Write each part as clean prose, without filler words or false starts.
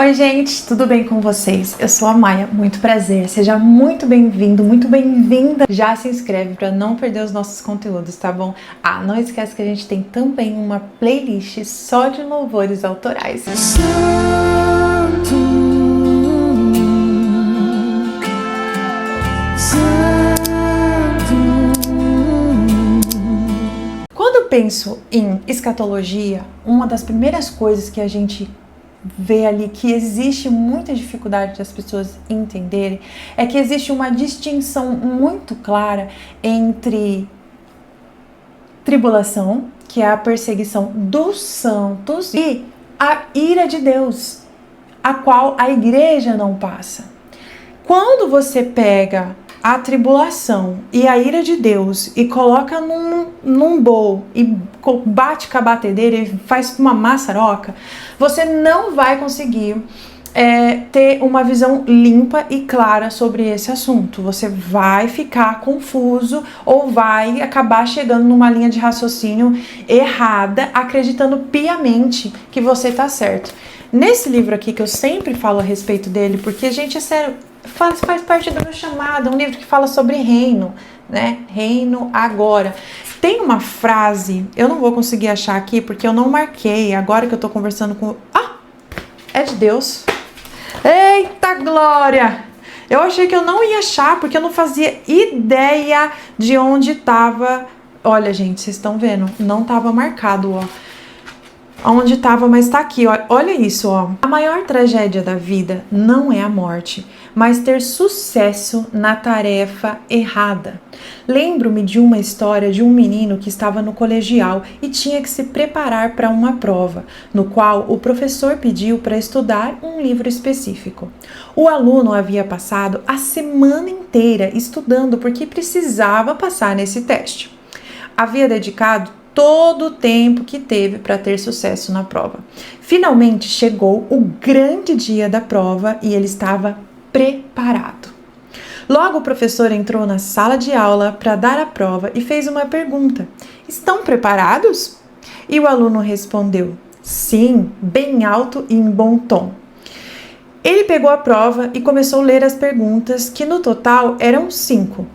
Oi gente, tudo bem com vocês? Eu sou a Maia, muito prazer, seja muito bem-vindo, muito bem-vinda. Já se inscreve para não perder os nossos conteúdos, tá bom? Ah, não esquece que a gente tem também uma playlist só de louvores autorais. Quando eu penso em escatologia, uma das primeiras coisas que a gente vê ali que existe muita dificuldade das pessoas entenderem é que existe uma distinção muito clara entre tribulação, que é a perseguição dos santos, e a ira de Deus, a qual a igreja não passa. Quando você pega a tribulação e a ira de Deus e coloca num bowl e bate com a batedeira e faz uma maçaroca, você não vai conseguir ter uma visão limpa e clara sobre esse assunto. Você vai ficar confuso ou vai acabar chegando numa linha de raciocínio errada, acreditando piamente que você está certo. Nesse livro aqui, que eu sempre falo a respeito dele, porque, gente, é sério, faz parte do meu chamado, é um livro que fala sobre reino, né? Reino agora. Tem uma frase, eu não vou conseguir achar aqui, porque eu não marquei, agora que eu tô conversando com... é de Deus. Eita glória! Eu achei que eu não ia achar, porque eu não fazia ideia de onde tava. Olha, gente, vocês estão vendo? Não tava marcado, ó. Onde estava, mas está aqui, ó. Olha isso, ó. A maior tragédia da vida não é a morte, mas ter sucesso na tarefa errada. Lembro-me de uma história de um menino que estava no colegial e tinha que se preparar para uma prova, no qual o professor pediu para estudar um livro específico. O aluno havia passado a semana inteira estudando porque precisava passar nesse teste. Havia dedicado todo o tempo que teve para ter sucesso na prova. Finalmente chegou o grande dia da prova e ele estava preparado. Logo o professor entrou na sala de aula para dar a prova e fez uma pergunta: "Estão preparados?" E o aluno respondeu: "Sim", bem alto e em bom tom. Ele pegou a prova e começou a ler as perguntas, que no total eram 5.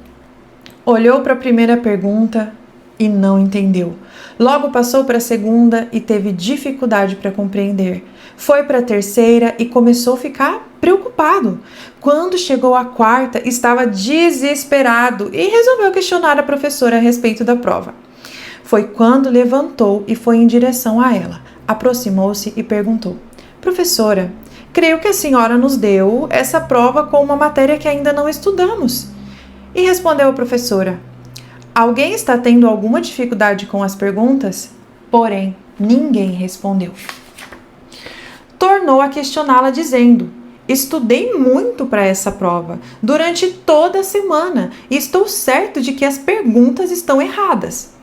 Olhou para a primeira pergunta e não entendeu. Logo passou para a segunda e teve dificuldade para compreender. Foi para a terceira e começou a ficar preocupado. Quando chegou à quarta, estava desesperado e resolveu questionar a professora a respeito da prova. Foi quando levantou e foi em direção a ela. Aproximou-se e perguntou: "Professora, creio que a senhora nos deu essa prova com uma matéria que ainda não estudamos." E respondeu a professora: "Alguém está tendo alguma dificuldade com as perguntas?" Porém, ninguém respondeu. Tornou a questioná-la dizendo: "Estudei muito para essa prova, durante toda a semana, e estou certo de que as perguntas estão erradas."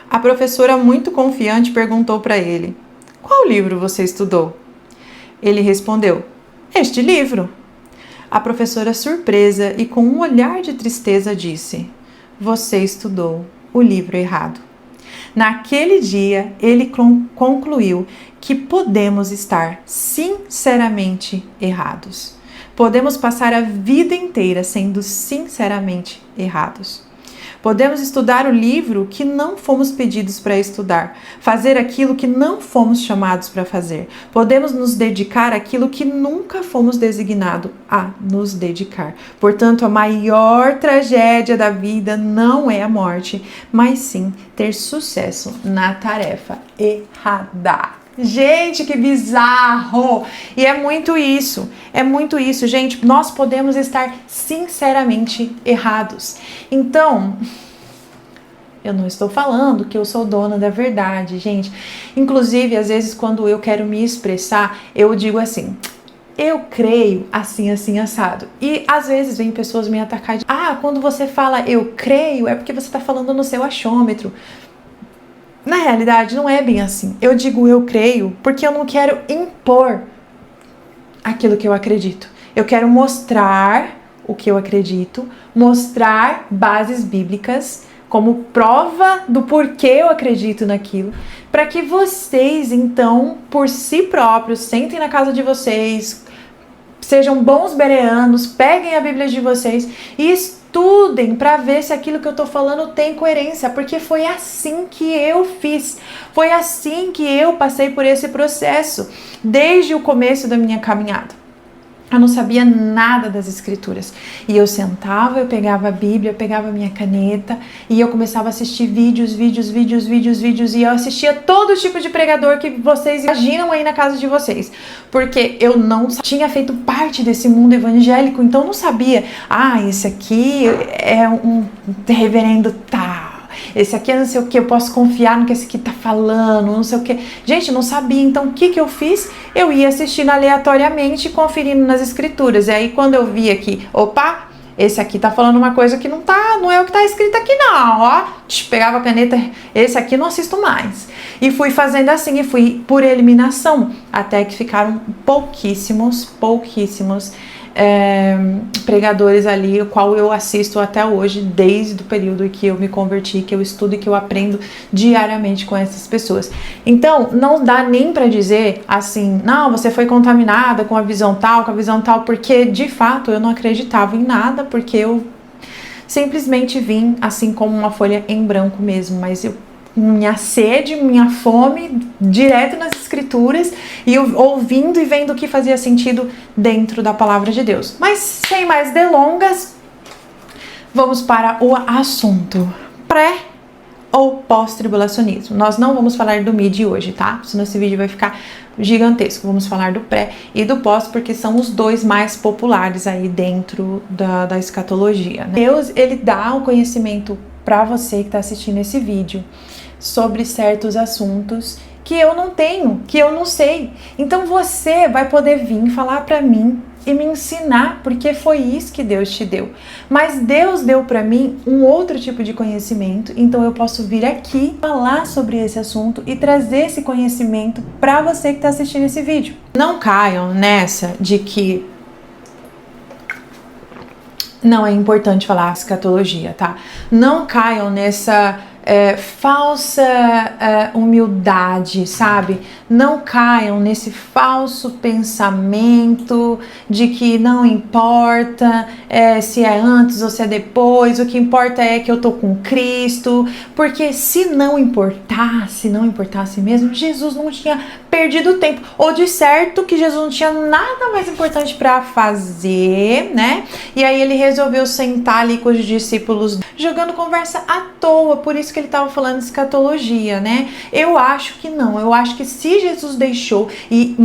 A professora, muito confiante, perguntou para ele: "Qual livro você estudou?" Ele respondeu: "Este livro." A professora, surpresa e com um olhar de tristeza, disse: "Você estudou o livro errado." Naquele dia, ele concluiu que podemos estar sinceramente errados. Podemos passar a vida inteira sendo sinceramente errados. Podemos estudar o livro que não fomos pedidos para estudar, fazer aquilo que não fomos chamados para fazer. Podemos nos dedicar àquilo que nunca fomos designados a nos dedicar. Portanto, a maior tragédia da vida não é a morte, mas sim ter sucesso na tarefa errada. Gente, que bizarro! E é muito isso, gente. Nós podemos estar sinceramente errados. Então, eu não estou falando que eu sou dona da verdade, gente. Inclusive, às vezes, quando eu quero me expressar, eu digo assim: "Eu creio assim, assim, assado." E às vezes vem pessoas me atacar de: "Quando você fala eu creio, é porque você está falando no seu achômetro." Na realidade, não é bem assim. Eu digo eu creio porque eu não quero impor aquilo que eu acredito. Eu quero mostrar o que eu acredito, mostrar bases bíblicas, como prova do porquê eu acredito naquilo, para que vocês, então, por si próprios, sentem na casa de vocês, sejam bons bereanos, peguem a Bíblia de vocês e estudem para ver se aquilo que eu tô falando tem coerência, porque foi assim que eu fiz, foi assim que eu passei por esse processo, desde o começo da minha caminhada. Eu não sabia nada das escrituras. E eu sentava, eu pegava a Bíblia, eu pegava a minha caneta e eu começava a assistir vídeos. E eu assistia todo tipo de pregador que vocês imaginam aí na casa de vocês. Porque eu não tinha feito parte desse mundo evangélico, então eu não sabia. Esse aqui é um reverendo tal. Esse aqui é não sei o que, eu posso confiar no que esse aqui tá falando, não sei o que. Gente, não sabia, então o que eu fiz? Eu ia assistindo aleatoriamente, conferindo nas escrituras. E aí quando eu via que, opa, esse aqui tá falando uma coisa que não é o que tá escrito aqui não, ó. Pegava a caneta, esse aqui não assisto mais. E fui fazendo assim, e fui por eliminação, até que ficaram pouquíssimos pregadores ali, o qual eu assisto até hoje, desde o período em que eu me converti, que eu estudo e que eu aprendo diariamente com essas pessoas. Então, não dá nem para dizer assim, não, você foi contaminada com a visão tal, porque de fato eu não acreditava em nada, porque eu simplesmente vim assim como uma folha em branco mesmo, mas minha sede, minha fome, direto nas escrituras e ouvindo e vendo o que fazia sentido dentro da palavra de Deus. Mas sem mais delongas, vamos para o assunto pré ou pós-tribulacionismo. Nós não vamos falar do mid hoje, tá? Senão esse vídeo vai ficar gigantesco. Vamos falar do pré e do pós, porque são os dois mais populares aí dentro da escatologia, né? Deus, ele dá o conhecimento para você que está assistindo esse vídeo sobre certos assuntos que eu não tenho, que eu não sei. Então você vai poder vir falar para mim e me ensinar, porque foi isso que Deus te deu. Mas Deus deu para mim um outro tipo de conhecimento, então eu posso vir aqui falar sobre esse assunto e trazer esse conhecimento para você que está assistindo esse vídeo. Não caiam nessa de que não é importante falar escatologia, tá? Não caiam nessa falsa humildade, sabe? Não caiam nesse falso pensamento de que não importa se é antes ou se é depois, o que importa é que eu tô com Cristo, porque se não importasse mesmo, Jesus não tinha perdido tempo, ou de certo que Jesus não tinha nada mais importante para fazer, né? E aí ele resolveu sentar ali com os discípulos, jogando conversa à toa, por isso que ele estava falando de escatologia, né? Eu acho que não, eu acho que se Jesus deixou, e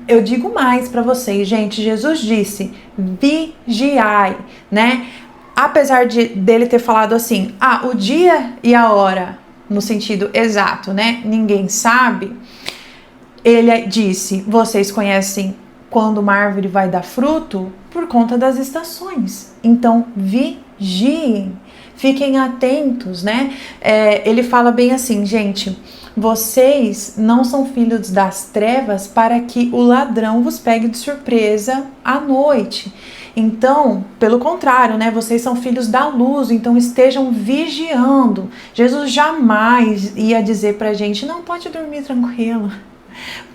eu digo mais para vocês, gente, Jesus disse, vigiai, né? Apesar dele ter falado assim, o dia e a hora, no sentido exato, né? Ninguém sabe. Ele disse, vocês conhecem quando uma árvore vai dar fruto? Por conta das estações. Então, vigiem, fiquem atentos, né? Ele fala bem assim, gente, vocês não são filhos das trevas para que o ladrão vos pegue de surpresa à noite. Então, pelo contrário, né? Vocês são filhos da luz, então estejam vigiando. Jesus jamais ia dizer pra gente, não, pode dormir tranquilo.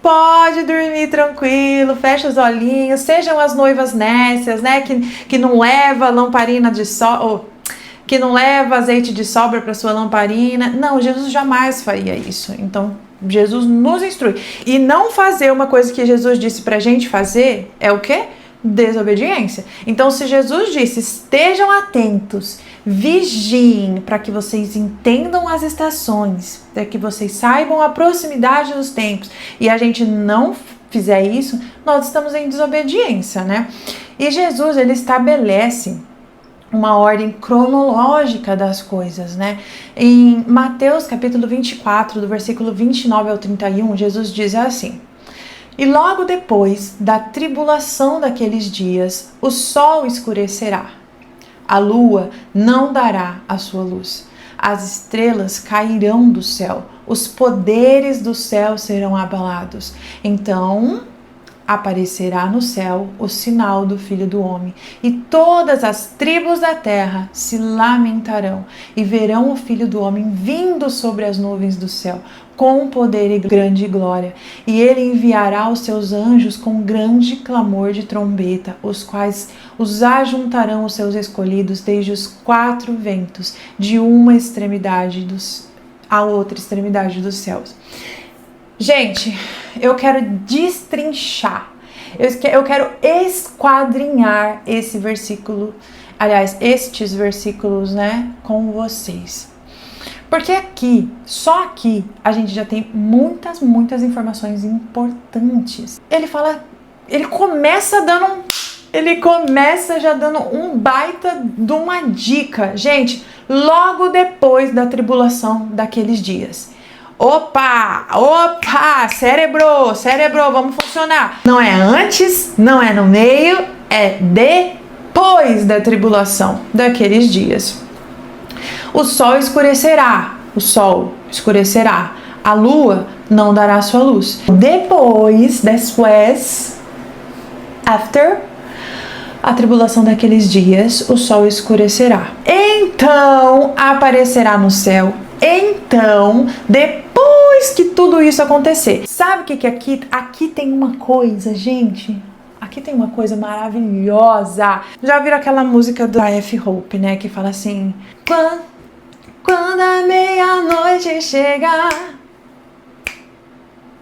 Pode dormir tranquilo, fecha os olhinhos, sejam as noivas nécias, né? Que não leva lamparina de sol, que não leva azeite de sobra para sua lamparina. Não, Jesus jamais faria isso. Então, Jesus nos instrui. E não fazer uma coisa que Jesus disse pra gente fazer é o quê? Desobediência. Então, se Jesus disse, estejam atentos, vigiem para que vocês entendam as estações, para que vocês saibam a proximidade dos tempos, e a gente não fizer isso, nós estamos em desobediência, né? E Jesus, ele estabelece uma ordem cronológica das coisas, né? Em Mateus capítulo 24, do versículo 29 ao 31, Jesus diz assim: e logo depois da tribulação daqueles dias, o sol escurecerá, a lua não dará a sua luz, as estrelas cairão do céu, os poderes do céu serão abalados. Então, aparecerá no céu o sinal do Filho do Homem, e todas as tribos da terra se lamentarão e verão o Filho do Homem vindo sobre as nuvens do céu, com poder e grande glória. E ele enviará os seus anjos com grande clamor de trombeta, os quais os ajuntarão os seus escolhidos desde os quatro ventos, de uma extremidade à outra extremidade dos céus. Gente, eu quero destrinchar, eu quero esquadrinhar esse versículo, aliás, estes versículos, né, com vocês. Porque só aqui, a gente já tem muitas informações importantes. Ele começa já dando um baita de uma dica. Gente, logo depois da tribulação daqueles dias. Opa, cérebro, vamos funcionar. Não é antes, não é no meio, é depois da tribulação daqueles dias. O sol escurecerá, a lua não dará sua luz. Depois, after a tribulação daqueles dias, o sol escurecerá. Então aparecerá no céu. Então, depois que tudo isso acontecer, sabe o que aqui tem uma coisa, gente? Aqui tem uma coisa maravilhosa. Já viram aquela música do A.F. Hope, né? Que fala assim: quando a meia-noite chegar.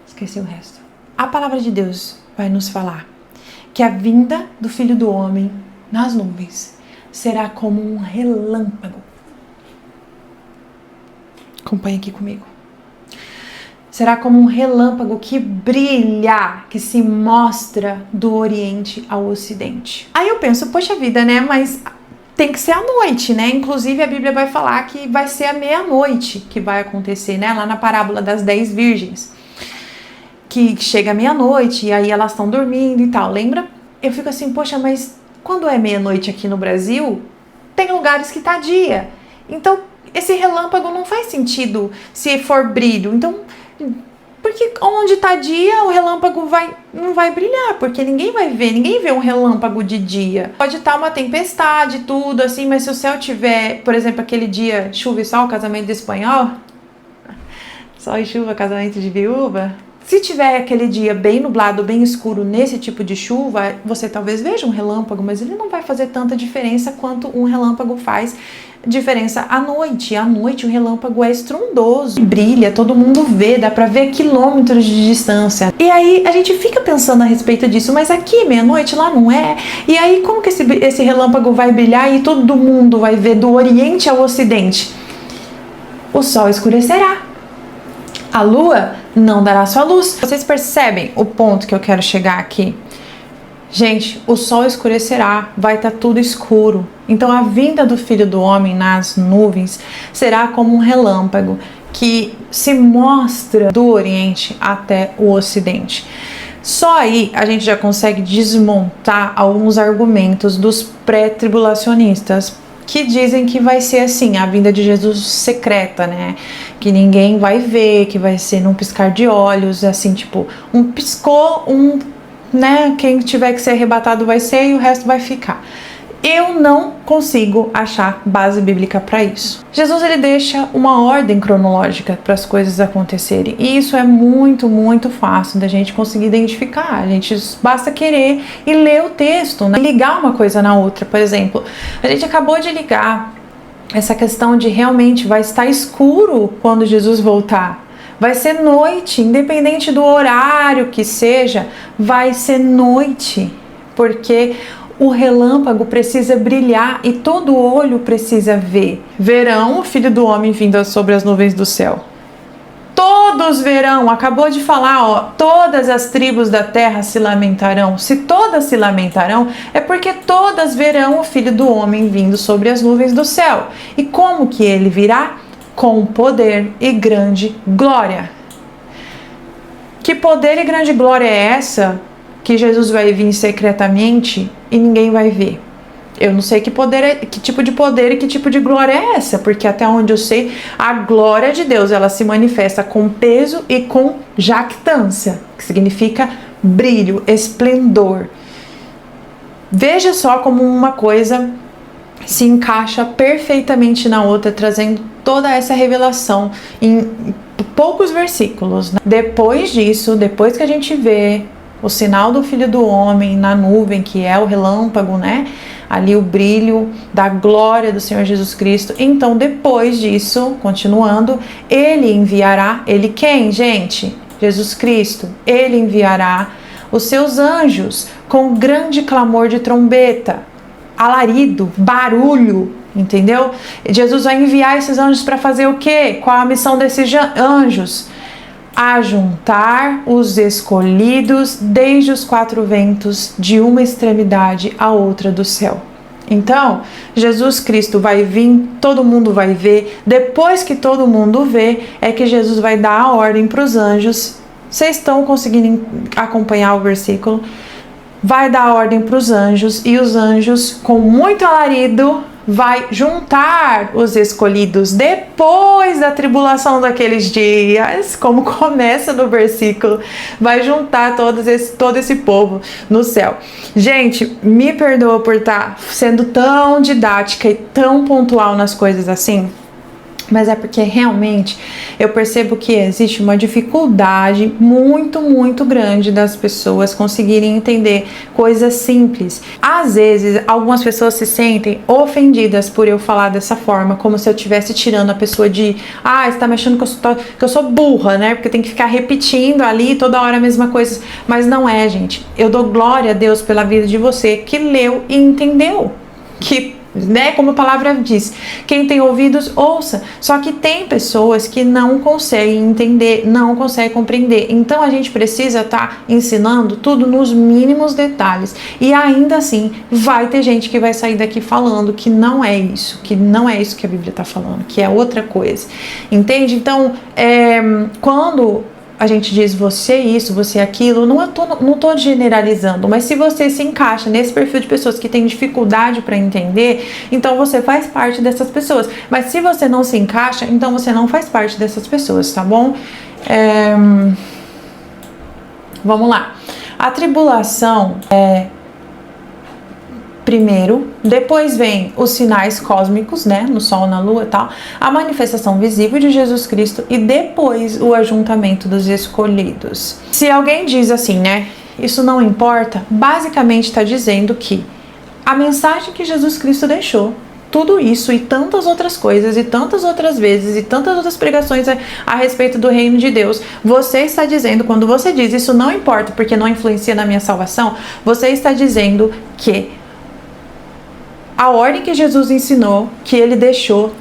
Esqueci o resto. A palavra de Deus vai nos falar que a vinda do Filho do Homem nas nuvens será como um relâmpago. Acompanhe aqui comigo. Será como um relâmpago que brilha, que se mostra do Oriente ao Ocidente. Aí eu penso, poxa vida, né? Mas tem que ser à noite, né? Inclusive a Bíblia vai falar que vai ser à meia-noite que vai acontecer, né? Lá na parábola das 10 virgens. Que chega à meia-noite e aí elas estão dormindo e tal. Lembra? Eu fico assim, poxa, mas quando é meia-noite aqui no Brasil, tem lugares que tá dia. Então, esse relâmpago não faz sentido se for brilho. Então, porque onde tá dia, o relâmpago não vai brilhar, porque ninguém vê um relâmpago de dia. Pode estar uma tempestade, tudo assim, mas se o céu tiver, por exemplo, aquele dia chuva e sol, casamento de espanhol, sol e chuva, casamento de viúva. Se tiver aquele dia bem nublado, bem escuro, nesse tipo de chuva, você talvez veja um relâmpago, mas ele não vai fazer tanta diferença quanto um relâmpago faz diferença à noite. À noite o relâmpago é estrondoso, brilha, todo mundo vê, dá pra ver quilômetros de distância. E aí a gente fica pensando a respeito disso, mas aqui meia-noite lá não é. E aí como que esse relâmpago vai brilhar e todo mundo vai ver do Oriente ao Ocidente? O sol escurecerá. A lua não dará sua luz. Vocês percebem o ponto que eu quero chegar aqui? Gente, o sol escurecerá, vai estar tudo escuro. Então a vinda do Filho do Homem nas nuvens será como um relâmpago que se mostra do Oriente até o Ocidente. Só aí a gente já consegue desmontar alguns argumentos dos pré-tribulacionistas, que dizem que vai ser assim, a vinda de Jesus secreta, né? Que ninguém vai ver, que vai ser num piscar de olhos, assim, tipo, um piscou, né? Quem tiver que ser arrebatado vai ser e o resto vai ficar. Eu não consigo achar base bíblica para isso. Jesus, ele deixa uma ordem cronológica para as coisas acontecerem. E isso é muito fácil da gente conseguir identificar. A gente basta querer e ler o texto, né? Ligar uma coisa na outra. Por exemplo, a gente acabou de ligar essa questão de realmente vai estar escuro quando Jesus voltar. Vai ser noite, independente do horário que seja, vai ser noite. Porque o relâmpago precisa brilhar e todo olho precisa ver. Verão o Filho do Homem vindo sobre as nuvens do céu. Todos verão, acabou de falar, ó, todas as tribos da terra se lamentarão. Se todas se lamentarão, é porque todas verão o Filho do Homem vindo sobre as nuvens do céu. E como que ele virá? Com poder e grande glória. Que poder e grande glória é essa que Jesus vai vir secretamente e ninguém vai ver? Eu não sei que tipo de poder e que tipo de glória é essa, porque até onde eu sei, a glória de Deus, ela se manifesta com peso e com jactância, que significa brilho, esplendor. Veja só como uma coisa se encaixa perfeitamente na outra, trazendo toda essa revelação em poucos versículos, né? Depois disso, depois que a gente vê o sinal do Filho do Homem na nuvem, que é o relâmpago, né? Ali o brilho da glória do Senhor Jesus Cristo. Então, depois disso, continuando, ele enviará, ele quem, gente? Jesus Cristo. Ele enviará os seus anjos com grande clamor de trombeta, alarido, barulho, entendeu? Jesus vai enviar esses anjos para fazer o quê? Qual a missão desses anjos? Ajuntar os escolhidos desde os quatro ventos, de uma extremidade à outra do céu. Então, Jesus Cristo vai vir, todo mundo vai ver. Depois que todo mundo vê, é que Jesus vai dar a ordem para os anjos. Vocês estão conseguindo acompanhar o versículo? Vai dar a ordem para os anjos, e os anjos, com muito alarido, vai juntar os escolhidos depois da tribulação daqueles dias, como começa no versículo, vai juntar todo esse povo no céu. Gente, me perdoa por estar sendo tão didática e tão pontual nas coisas assim, mas é porque realmente eu percebo que existe uma dificuldade muito grande das pessoas conseguirem entender coisas simples. Às vezes, algumas pessoas se sentem ofendidas por eu falar dessa forma, como se eu estivesse tirando a pessoa de você tá me achando que eu sou burra, né? Porque tem que ficar repetindo ali toda hora a mesma coisa. Mas não é, gente. Eu dou glória a Deus pela vida de você que leu e entendeu. Como a palavra diz, quem tem ouvidos, ouça. Só que tem pessoas que não conseguem entender, não conseguem compreender. Então a gente precisa estar ensinando tudo nos mínimos detalhes. E ainda assim, vai ter gente que vai sair daqui falando que não é isso que a Bíblia está falando, que é outra coisa. Entende? Então, quando a gente diz você isso, você aquilo, não tô generalizando, mas se você se encaixa nesse perfil de pessoas que tem dificuldade para entender, então você faz parte dessas pessoas. Mas se você não se encaixa, então você não faz parte dessas pessoas, tá bom? Vamos lá. A tribulação primeiro, depois vem os sinais cósmicos, né, no sol, na lua e tal, a manifestação visível de Jesus Cristo e depois o ajuntamento dos escolhidos. Se alguém diz assim, né, isso não importa, basicamente está dizendo que a mensagem que Jesus Cristo deixou, tudo isso e tantas outras coisas e tantas outras vezes e tantas outras pregações a respeito do reino de Deus, você está dizendo, quando você diz isso não importa porque não influencia na minha salvação, você está dizendo que a ordem que Jesus ensinou, que ele deixou,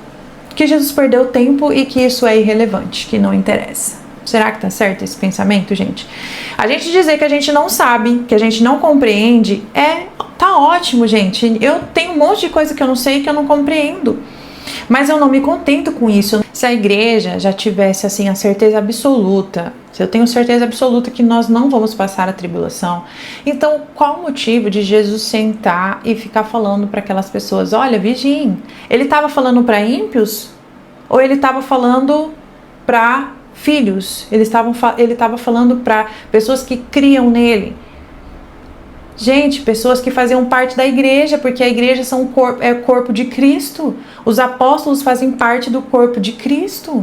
que Jesus perdeu tempo e que isso é irrelevante, que não interessa. Será que tá certo esse pensamento, gente? A gente dizer que a gente não sabe, que a gente não compreende, tá ótimo, gente. Eu tenho um monte de coisa que eu não sei e que eu não compreendo. Mas eu não me contento com isso. Se a igreja já tivesse assim a certeza absoluta, se eu tenho certeza absoluta que nós não vamos passar a tribulação, então qual o motivo de Jesus sentar e ficar falando para aquelas pessoas, olha, vigiem, ele estava falando para ímpios ou ele estava falando para filhos? Ele estava falando para pessoas que criam nele. Gente, pessoas que faziam parte da igreja, porque a igreja é o corpo de Cristo. Os apóstolos fazem parte do corpo de Cristo.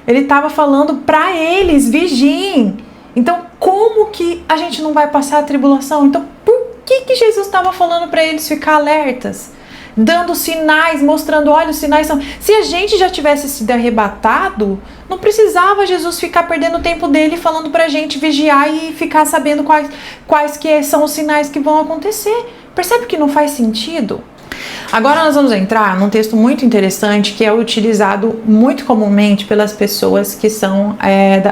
Ele estava falando para eles, vigiem. Então, como que a gente não vai passar a tribulação? Então, por que Jesus estava falando para eles ficar alertas? Dando sinais, mostrando, olha, os sinais são... Se a gente já tivesse sido arrebatado, não precisava Jesus ficar perdendo o tempo dele falando pra gente vigiar e ficar sabendo quais que são os sinais que vão acontecer. Percebe que não faz sentido? Agora nós vamos entrar num texto muito interessante que é utilizado muito comumente pelas pessoas que são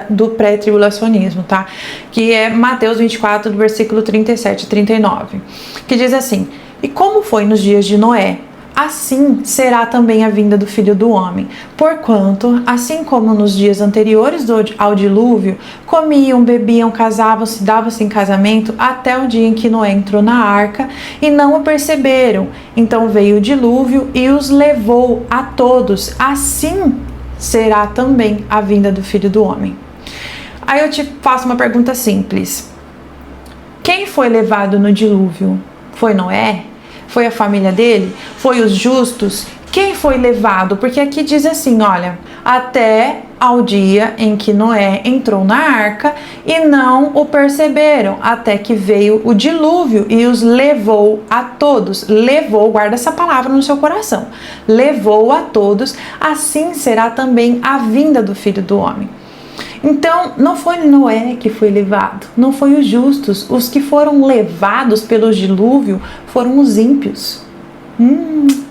do pré-tribulacionismo, tá? Que é Mateus 24, do versículo 37 e 39, que diz assim: e como foi nos dias de Noé, assim será também a vinda do Filho do Homem. Porquanto, assim como nos dias anteriores ao dilúvio, comiam, bebiam, casavam-se, davam-se em casamento, até o dia em que Noé entrou na arca, e não o perceberam. Então veio o dilúvio e os levou a todos. Assim será também a vinda do Filho do Homem. Aí eu te faço uma pergunta simples. Quem foi levado no dilúvio? Foi Noé? Foi a família dele? Foi os justos? Quem foi levado? Porque aqui diz assim, olha, até ao dia em que Noé entrou na arca e não o perceberam, até que veio o dilúvio e os levou a todos. Levou, guarda essa palavra no seu coração. Levou a todos, assim será também a vinda do Filho do Homem. Então, não foi Noé que foi levado, não foi os justos. Os que levados pelo dilúvio foram os ímpios.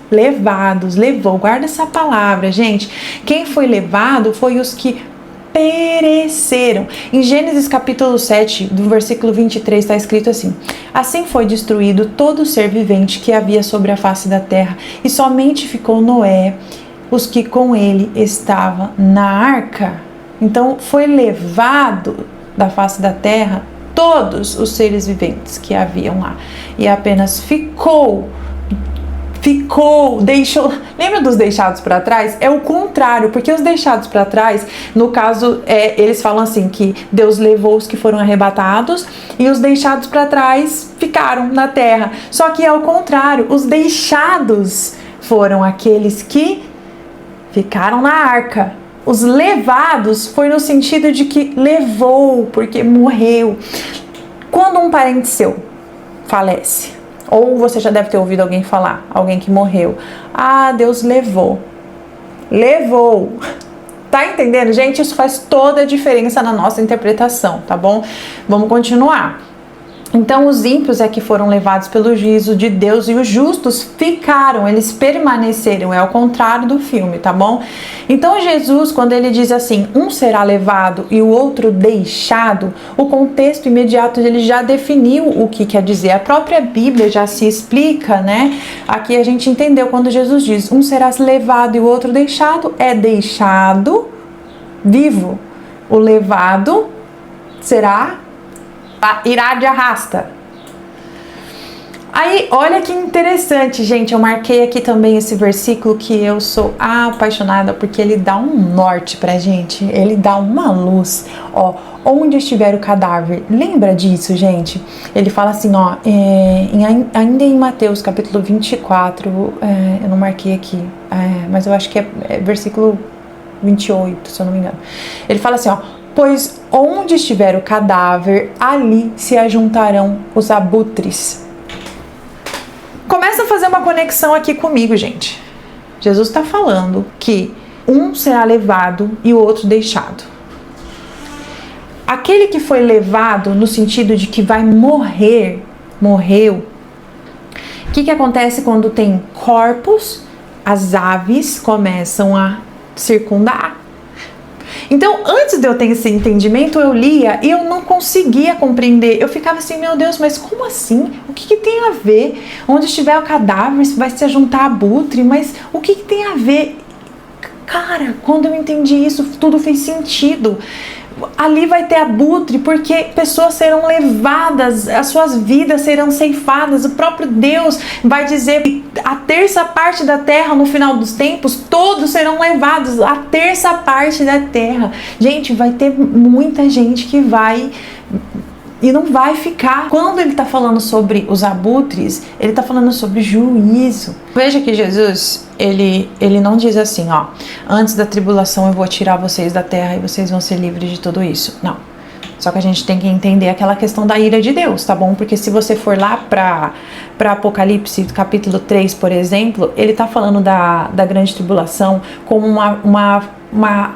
Levados, levou, guarda essa palavra, gente. Quem foi levado foi os que pereceram. Em Gênesis capítulo 7, do versículo 23, está escrito assim: assim foi destruído todo ser vivente que havia sobre a face da terra, e somente ficou Noé, os que com ele estavam na arca. Então foi levado da face da terra todos os seres viventes que haviam lá, e apenas deixou. Lembra dos deixados para trás? É o contrário, porque os deixados para trás, no caso, eles falam assim, que Deus levou os que foram arrebatados e os deixados para trás ficaram na terra. Só que é o contrário, os deixados foram aqueles que ficaram na arca. Os levados foi no sentido de que levou, porque morreu. Quando um parente seu falece, ou você já deve ter ouvido alguém falar, alguém que morreu, Deus levou. Levou. Tá entendendo, gente? Isso faz toda a diferença na nossa interpretação, tá bom? Vamos continuar. Então, os ímpios é que foram levados pelo juízo de Deus e os justos ficaram, eles permaneceram. É ao contrário do filme, tá bom? Então, Jesus, quando ele diz assim, um será levado e o outro deixado, o contexto imediato ele já definiu o que quer dizer. A própria Bíblia já se explica, né? Aqui a gente entendeu quando Jesus diz, um será levado e o outro deixado, é deixado vivo. O levado irá de arrasta. Aí, olha que interessante, gente. Eu marquei aqui também esse versículo que eu sou apaixonada, porque ele dá um norte pra gente. Ele dá uma luz. Ó, onde estiver o cadáver. Lembra disso, gente? Ele fala assim, ó, ainda em Mateus, capítulo 24, eu não marquei aqui, mas eu acho que é versículo 28, se eu não me engano. Ele fala assim, ó, pois onde estiver o cadáver, ali se ajuntarão os abutres. Começa a fazer uma conexão aqui comigo, gente. Jesus está falando que um será levado e o outro deixado. Aquele que foi levado no sentido de que vai morreu. O que acontece quando tem corpos? As aves começam a circundar. Então, antes de eu ter esse entendimento, eu lia e eu não conseguia compreender. Eu ficava assim, meu Deus, mas como assim? O que tem a ver? Onde estiver o cadáver, vai se juntar abutre, mas o que tem a ver? Cara, quando eu entendi isso, tudo fez sentido. Ali vai ter abutre, porque pessoas serão levadas, as suas vidas serão ceifadas. O próprio Deus vai dizer que a terça parte da terra no final dos tempos, todos serão levados, a terça parte da terra. Gente, vai ter muita gente que vai e não vai ficar. Quando ele está falando sobre os abutres, ele está falando sobre juízo. Veja que Jesus, ele não diz assim, ó, antes da tribulação eu vou tirar vocês da terra e vocês vão ser livres de tudo isso. Não. Só que a gente tem que entender aquela questão da ira de Deus, tá bom? Porque se você for lá para Apocalipse, capítulo 3, por exemplo, ele tá falando da grande tribulação como uma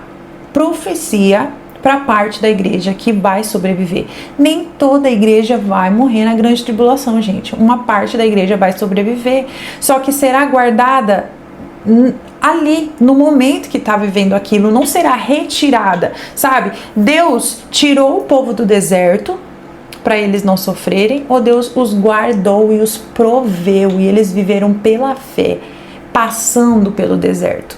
profecia para parte da igreja que vai sobreviver. Nem toda a igreja vai morrer na grande tribulação, gente. Uma parte da igreja vai sobreviver, só que será guardada ali, no momento que está vivendo aquilo, não será retirada, sabe? Deus tirou o povo do deserto para eles não sofrerem, ou Deus os guardou e os proveu, e eles viveram pela fé, passando pelo deserto.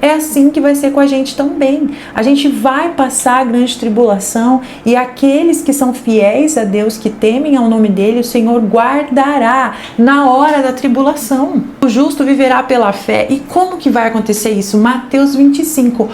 É assim que vai ser com a gente também. A gente vai passar a grande tribulação e aqueles que são fiéis a Deus, que temem ao nome dele, o Senhor guardará na hora da tribulação. O justo viverá pela fé. E como que vai acontecer isso? Mateus 25.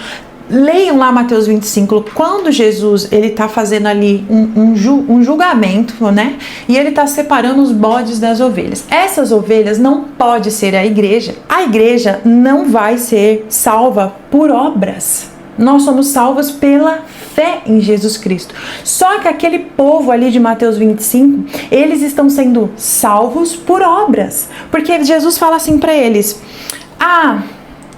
Leiam lá Mateus 25, quando Jesus ele está fazendo ali um julgamento, né? E ele está separando os bodes das ovelhas. Essas ovelhas não pode ser a igreja. A igreja não vai ser salva por obras. Nós somos salvos pela fé em Jesus Cristo. Só que aquele povo ali de Mateus 25, eles estão sendo salvos por obras. Porque Jesus fala assim para eles: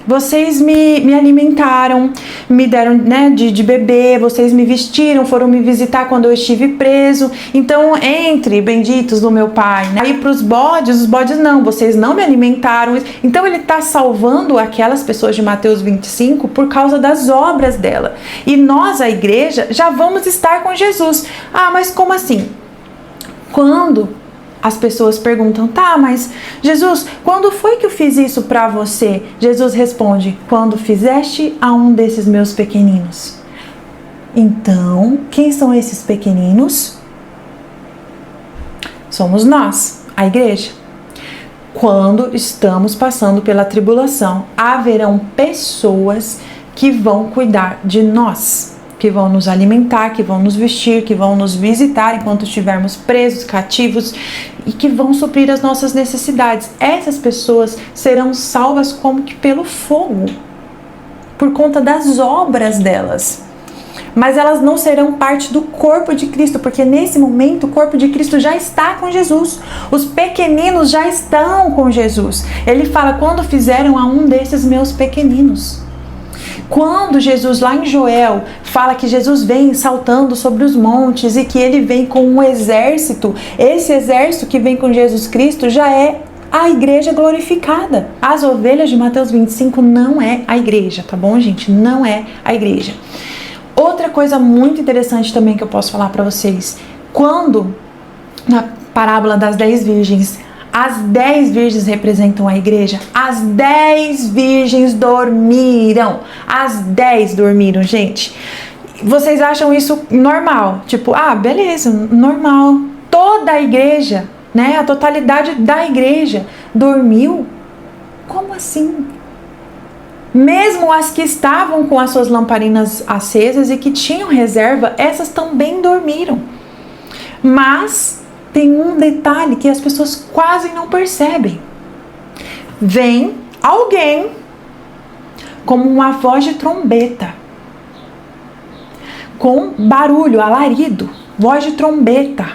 vocês me alimentaram, me deram, né, de beber, vocês me vestiram, foram me visitar quando eu estive preso. Então, entre benditos do meu Pai. Né? Aí para os bodes não, vocês não me alimentaram. Então, ele está salvando aquelas pessoas de Mateus 25 por causa das obras dela. E nós, a igreja, já vamos estar com Jesus. Mas como assim? Quando as pessoas perguntam: mas Jesus, quando foi que eu fiz isso para você? Jesus responde: quando fizeste a um desses meus pequeninos. Então, quem são esses pequeninos? Somos nós, a igreja. Quando estamos passando pela tribulação, haverão pessoas que vão cuidar de nós, que vão nos alimentar, que vão nos vestir, que vão nos visitar enquanto estivermos presos, cativos, e que vão suprir as nossas necessidades. Essas pessoas serão salvas como que pelo fogo, por conta das obras delas. Mas elas não serão parte do corpo de Cristo, porque nesse momento o corpo de Cristo já está com Jesus. Os pequeninos já estão com Jesus. Ele fala: quando fizeram a um desses meus pequeninos. Quando Jesus, lá em Joel, fala que Jesus vem saltando sobre os montes e que ele vem com um exército, esse exército que vem com Jesus Cristo já é a igreja glorificada. As ovelhas de Mateus 25 não é a igreja, tá bom, gente? Não é a igreja. Outra coisa muito interessante também que eu posso falar para vocês, quando na parábola das 10 virgens, as 10 virgens representam a igreja. As 10 virgens dormiram. As 10 dormiram, gente. Vocês acham isso normal? Tipo, beleza, normal. Toda a igreja, né? A totalidade da igreja dormiu? Como assim? Mesmo as que estavam com as suas lamparinas acesas e que tinham reserva, essas também dormiram. Mas tem um detalhe que as pessoas quase não percebem. Vem alguém como uma voz de trombeta, com barulho, alarido, voz de trombeta,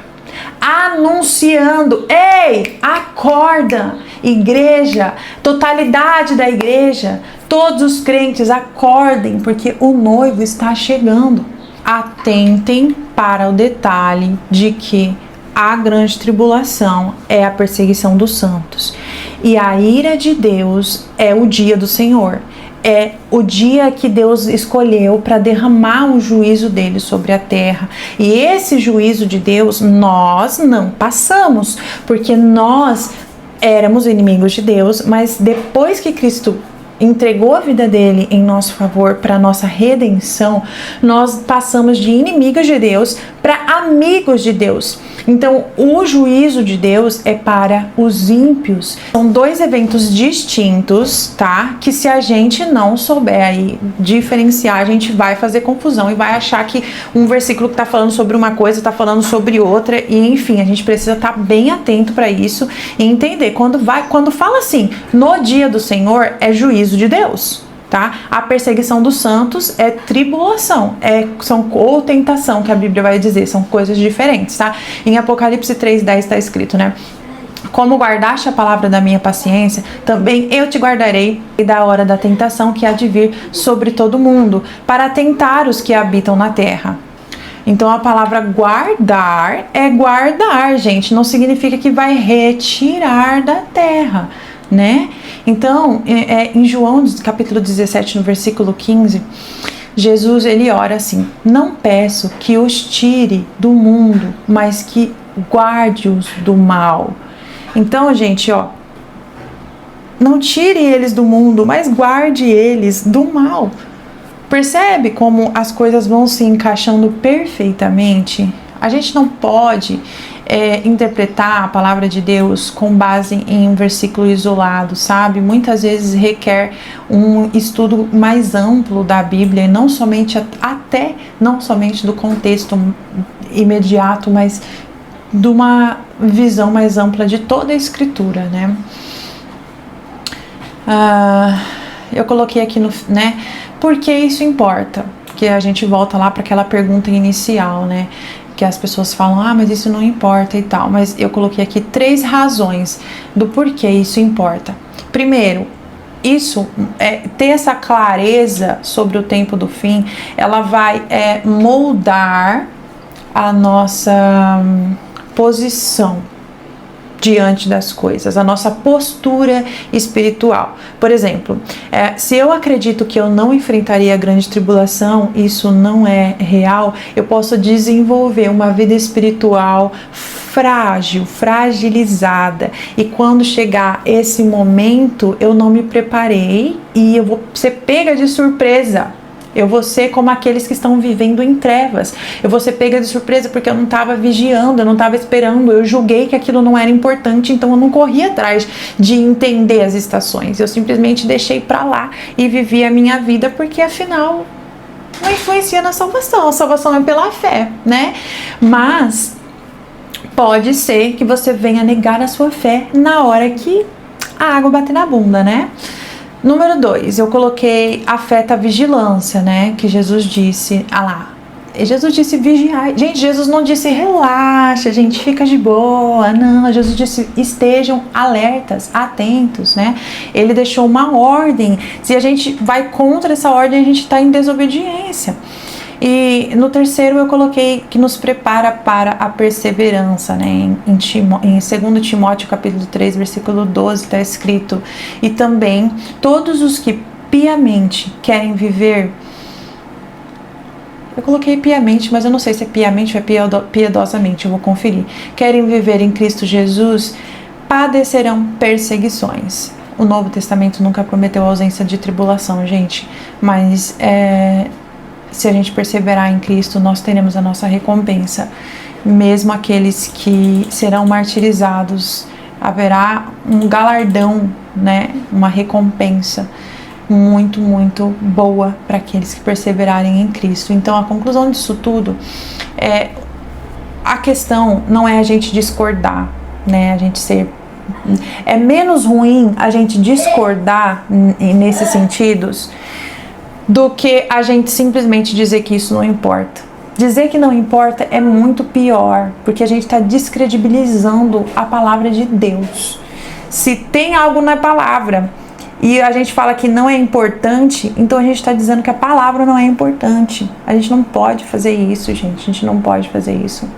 anunciando: ei, acorda, igreja, totalidade da igreja, todos os crentes acordem, porque o noivo está chegando. Atentem para o detalhe de que a grande tribulação é a perseguição dos santos. E a ira de Deus é o dia do Senhor. É o dia que Deus escolheu para derramar o juízo dele sobre a terra. E esse juízo de Deus nós não passamos, porque nós éramos inimigos de Deus, mas depois que Cristo entregou a vida dele em nosso favor para nossa redenção, nós passamos de inimigos de Deus para amigos de Deus. Então, o juízo de Deus é para os ímpios. São dois eventos distintos, tá? Que se a gente não souber aí diferenciar, a gente vai fazer confusão e vai achar que um versículo que tá falando sobre uma coisa tá falando sobre outra, e enfim, a gente precisa estar bem atento para isso e entender. Quando fala assim, no dia do Senhor, é juízo de Deus. Tá? A perseguição dos santos é tribulação, ou tentação, que a Bíblia vai dizer, são coisas diferentes, tá? Em Apocalipse 3:10 está escrito, né? Como guardaste a palavra da minha paciência, também eu te guardarei da hora da tentação que há de vir sobre todo mundo, para tentar os que habitam na terra. Então a palavra guardar é guardar, gente, não significa que vai retirar da terra, né? Então, em João capítulo 17, no versículo 15, Jesus ele ora assim: não peço que os tire do mundo, mas que guarde-os do mal. Então, gente, não tire eles do mundo, mas guarde eles do mal. Percebe como as coisas vão se encaixando perfeitamente? A gente não pode interpretar a palavra de Deus com base em um versículo isolado, sabe? Muitas vezes requer um estudo mais amplo da Bíblia, e não somente do contexto imediato, mas de uma visão mais ampla de toda a Escritura, né? Eu coloquei aqui por que isso importa? Que a gente volta lá para aquela pergunta inicial, né? Que as pessoas falam, mas isso não importa e tal. Mas eu coloquei aqui 3 razões do porquê isso importa. Primeiro, ter essa clareza sobre o tempo do fim, ela vai moldar a nossa posição diante das coisas, a nossa postura espiritual. Por exemplo, se eu acredito que eu não enfrentaria a grande tribulação, isso não é real, eu posso desenvolver uma vida espiritual fragilizada, e quando chegar esse momento, eu não me preparei e eu vou ser pega de surpresa. Eu vou ser como aqueles que estão vivendo em trevas. Eu vou ser pega de surpresa porque eu não estava vigiando, eu não estava esperando, eu julguei que aquilo não era importante, então eu não corri atrás de entender as estações. Eu simplesmente deixei pra lá e vivi a minha vida, porque afinal não influencia na salvação. A salvação é pela fé, né? Mas pode ser que você venha negar a sua fé na hora que a água bater na bunda, né? Número 2, eu coloquei afeta a vigilância, né? Que Jesus disse, Jesus disse vigiar. Gente, Jesus não disse relaxa, gente, fica de boa. Não, Jesus disse estejam alertas, atentos, né? Ele deixou uma ordem. Se a gente vai contra essa ordem, a gente está em desobediência. E no terceiro eu coloquei que nos prepara para a perseverança, né? Em 2 Timóteo capítulo 3, versículo 12 está escrito: e também todos os que piamente querem viver, eu coloquei piamente, mas eu não sei se é piamente ou é piedosamente, eu vou conferir, querem viver em Cristo Jesus, padecerão perseguições. O Novo Testamento nunca prometeu ausência de tribulação, gente, mas se a gente perseverar em Cristo, nós teremos a nossa recompensa. Mesmo aqueles que serão martirizados, haverá um galardão, né? Uma recompensa muito, muito boa para aqueles que perseverarem em Cristo. Então, a conclusão disso tudo a questão não é a gente discordar, né? É menos ruim a gente discordar nesses sentidos do que a gente simplesmente dizer que isso não importa. Dizer que não importa é muito pior, porque a gente está descredibilizando a palavra de Deus. Se tem algo na palavra e a gente fala que não é importante, então a gente está dizendo que a palavra não é importante. A gente não pode fazer isso, gente. A gente não pode fazer isso.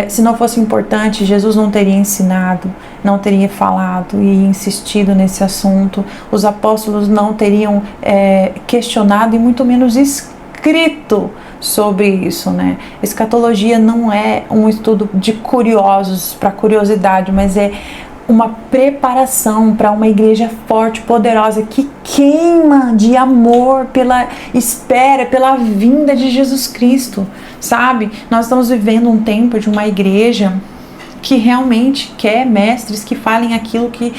Se não fosse importante, Jesus não teria ensinado, não teria falado e insistido nesse assunto. Os apóstolos não teriam questionado e muito menos escrito sobre isso, né? Escatologia não é um estudo de curiosos para curiosidade, mas é uma preparação para uma igreja forte, poderosa, que queima de amor pela espera, pela vinda de Jesus Cristo, sabe? Nós estamos vivendo um tempo de uma igreja que realmente quer mestres que falem aquilo que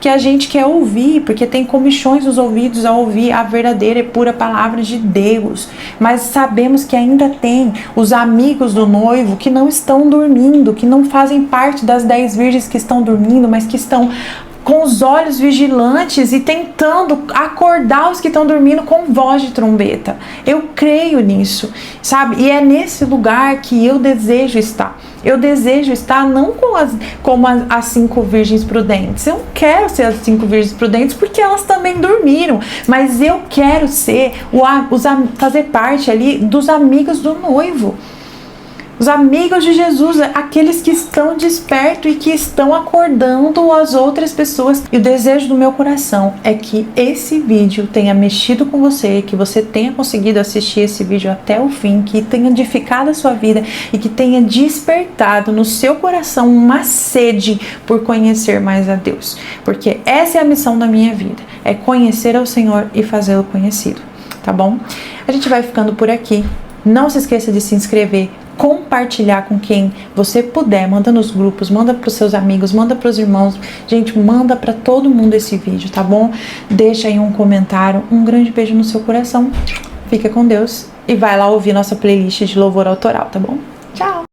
a gente quer ouvir, porque tem comichões nos ouvidos a ouvir a verdadeira e pura palavra de Deus. Mas sabemos que ainda tem os amigos do noivo que não estão dormindo, que não fazem parte das 10 virgens que estão dormindo, mas que estão com os olhos vigilantes e tentando acordar os que estão dormindo com voz de trombeta. Eu creio nisso, sabe? E é nesse lugar que eu desejo estar. Eu desejo estar não como as 5 virgens prudentes. Eu não quero ser as 5 virgens prudentes porque elas também dormiram. Mas eu quero ser, fazer parte ali dos amigos do noivo. Os amigos de Jesus, aqueles que estão despertos e que estão acordando as outras pessoas. E o desejo do meu coração é que esse vídeo tenha mexido com você, que você tenha conseguido assistir esse vídeo até o fim, que tenha edificado a sua vida e que tenha despertado no seu coração uma sede por conhecer mais a Deus. Porque essa é a missão da minha vida, é conhecer ao Senhor e fazê-lo conhecido, tá bom? A gente vai ficando por aqui. Não se esqueça de se inscrever, compartilhar com quem você puder, manda nos grupos, manda para os seus amigos, manda para os irmãos, gente, manda para todo mundo esse vídeo, tá bom? Deixa aí um comentário, um grande beijo no seu coração, fica com Deus e vai lá ouvir nossa playlist de louvor autoral, tá bom? Tchau!